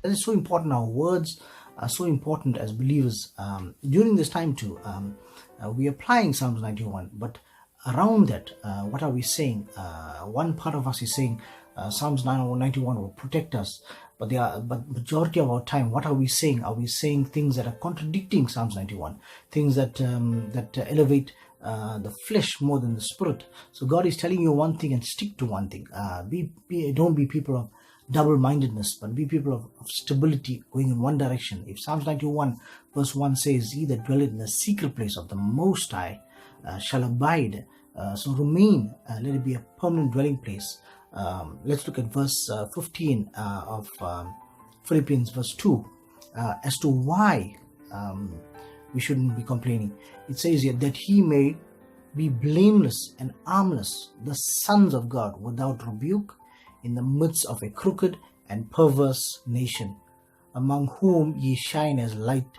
That is so important. Our words are so important as believers. During this time too, we are applying Psalms 91, but around that, what are we saying? One part of us is saying Psalms 91 will protect us, but majority of our time, what are we saying? Are we saying things that are contradicting Psalms 91, things that elevate the flesh more than the spirit? So God is telling you one thing and stick to one thing. Don't be people of double-mindedness, but be people of stability, going in one direction. If Psalms 91 verse 1 says, "He that dwelleth in the secret place of the Most High shall abide," so remain, let it be a permanent dwelling place. Let's look at verse 15 of Philippians verse 2 as to why we shouldn't be complaining. It says here that he may be blameless and harmless, the sons of God, without rebuke, in the midst of a crooked and perverse nation, among whom ye shine as light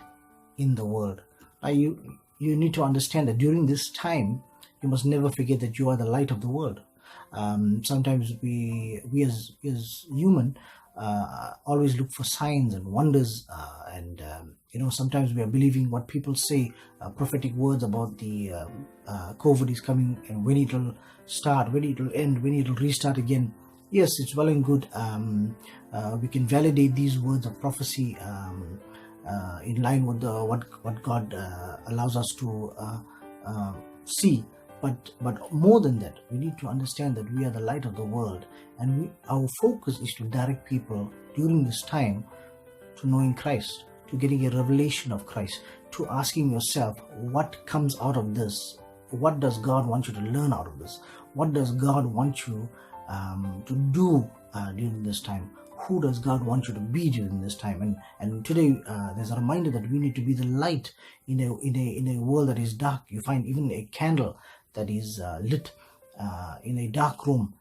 in the world. Now you need to understand that during this time, you must never forget that you are the light of the world. Sometimes we as human always look for signs and wonders, and sometimes we are believing what people say, prophetic words about the COVID is coming and when it will start, when it will end, when it will restart again. Yes, it's well and good. We can validate these words of prophecy in line with what God allows us to see. But more than that, we need to understand that we are the light of the world, and our focus is to direct people during this time to knowing Christ, to getting a revelation of Christ, to asking yourself, what comes out of this? What does God want you to learn out of this? What does God want you to do during this time? Who does God want you to be during this time? And today there's a reminder that we need to be the light in a world that is dark. You find even a candle that is lit in a dark room.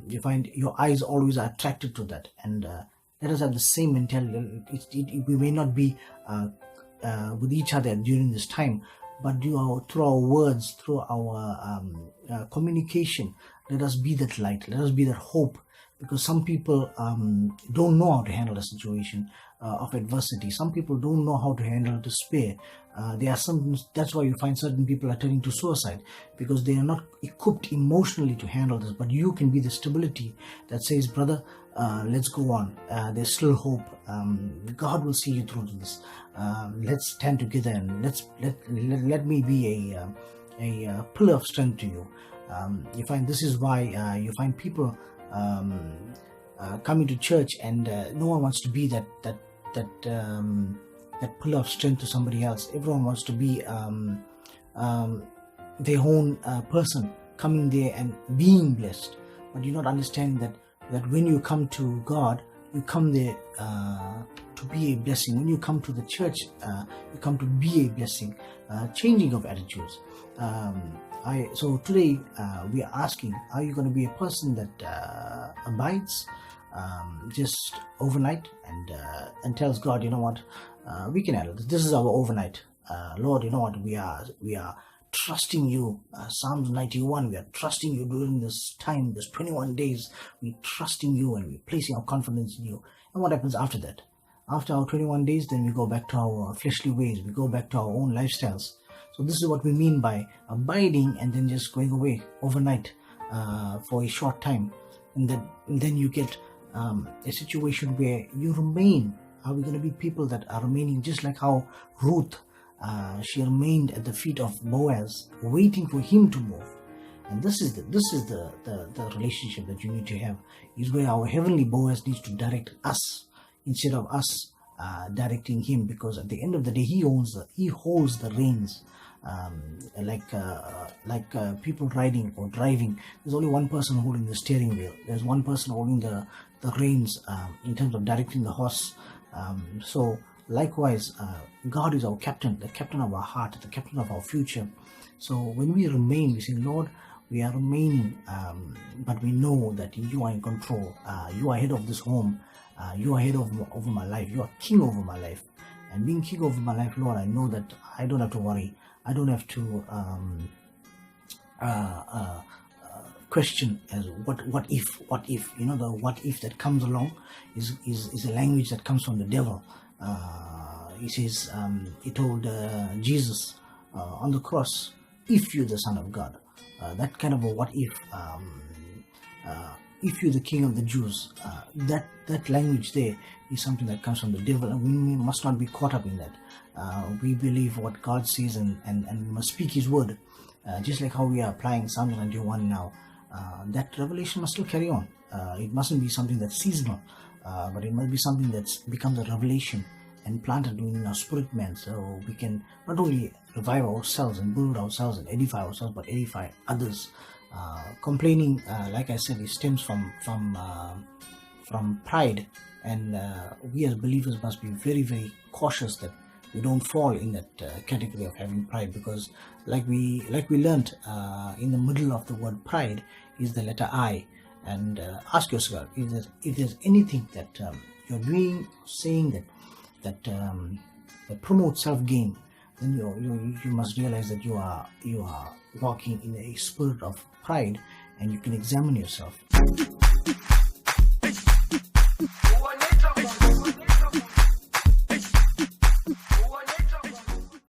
You find your eyes always are attracted to that. And let us have the same mentality. We may not be with each other during this time, but through our words, through our communication, let us be that light. Let us be that hope. Because some people don't know how to handle a situation of adversity. Some people don't know how to handle despair. That's why you find certain people are turning to suicide, because they are not equipped emotionally to handle this. But you can be the stability that says, brother, let's go on. There's still hope. God will see you through this. Let's stand together and let me be a pillar of strength to you. You find this is why you find people coming to church, and no one wants to be that pillar of strength to somebody else. Everyone wants to be their own person, coming there and being blessed. But you not understand that when you come to God, you come there to be a blessing. When you come to the church, you come to be a blessing. Changing of attitudes. So today we are asking, are you going to be a person that abides just overnight and tells God, you know what, we can handle this. This is our overnight. Lord, you know what, we are trusting you. Psalms 91, we are trusting you during this time, this 21 days. We're trusting you and we're placing our confidence in you. And what happens after that? After our 21 days, then we go back to our fleshly ways. We go back to our own lifestyles. So this is what we mean by abiding and then just going away overnight for a short time. And then you get a situation where you remain. Are we going to be people that are remaining just like how Ruth, she remained at the feet of Boaz, waiting for him to move? And this is the relationship that you need to have, is where our heavenly Boaz needs to direct us instead of us directing him, because at the end of the day, he holds the reins. Like people riding or driving, there's only one person holding the steering wheel. There's one person holding the reins in terms of directing the horse. So likewise, God is our captain, the captain of our heart, the captain of our future. So when we remain, we say, Lord, we are remaining, but we know that you are in control. You are head of this home. You are head over my life. You are king over my life. And being king over my life, Lord, I know that I don't have to worry. I don't have to question as what if, the what if that comes along is a language that comes from the devil. He says, he told Jesus on the cross, if you're the Son of God. That kind of a what if you're the King of the Jews. That language there is something that comes from the devil, and we must not be caught up in that. We believe what God says, and we must speak His word, just like how we are applying Psalm 91 now. That revelation must still carry on. It mustn't be something that's seasonal, but it must be something that becomes a revelation and planted in our spirit man, so we can not only revive ourselves and build ourselves and edify ourselves, but edify others. Complaining, like I said, it stems from pride, and we as believers must be very, very cautious that we don't fall in that category of having pride, because like we learned, in the middle of the word pride is the letter I. And ask yourself, if there's anything that you're doing, saying that promotes self-gain, then you must realize that you are walking in a spirit of pride, and you can examine yourself.